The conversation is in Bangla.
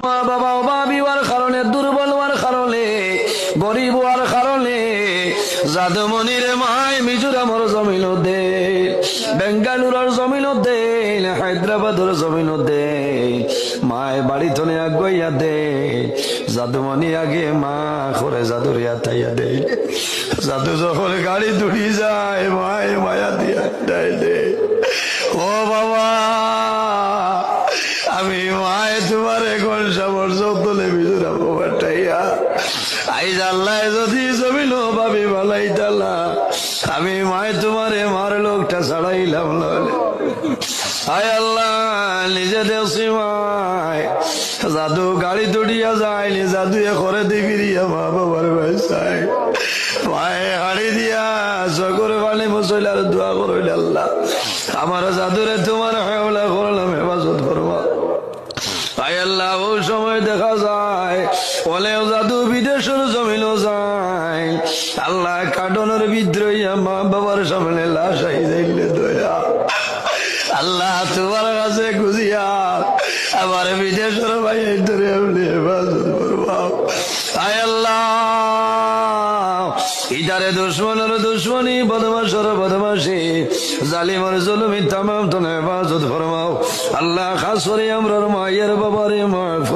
মা বাবা অভাবী হওয়ার কারণে, দুর্বল হওয়ার কারণে, গরিব হওয়ার কারণে জাদুমণির মায় মিজোরামর জমিন দে, বেঙ্গালুরুর জমিন দে, হায়দ্রাবাদের জমিন দে, মায় বাড়ি তনে আগাইয়া দে। জাদুমণি আগে মা করে জাদুরিয়া তাইয়া দে। জাদু যখন গাড়ি দুড়ি যায় মায় মায়া দিয়া দে। ও বাবা, আমি মায় তোমার এখন সামর্থ্য তোলে মিজোরাম বাটাইয়া আইজ আল্লাহ যদি জমিল ভাবি ভালাই তালা, আমি মায় তোমারে মার লোকটা ছাড়াইলাম। আয় আল্লাহ, নিজে দেশি মায় জাদু গাড়ি দৌড়িয়া যায়নি, জাদু করে দিবিরিয়া মা বাবার ভাইসাই মায়ে হাড়ি দিয়া চকরে পানি মুসইলার দোয়া করইল, আল্লাহ আমার জাদুরে তোমার হেওলা করলাম, হেফাজত করবা। আয় আল্লাহ, ও সময় দেখা যায় বলেও জাদু বিদেশের জমিনও যায়, আল্লাহ কাটনের বিদ্রোহী মা বাবার সামনে লাশ আই যাইলে দয়া, আল্লাহ তোমার কাছে খুঁজিয়া আমার বিদেশের ভাই ধরে আপনি হেফাজত করবা। আয় আল্লাহ, ইদারে দুশ্মনের দুশ্মনী, বদমাশের বদমাশি, জালিমের জুলুমি তামাম তো হেফাজত ফরমাও। আল্লাহ খাস করে আমরার মায়ের বাবারে মাফ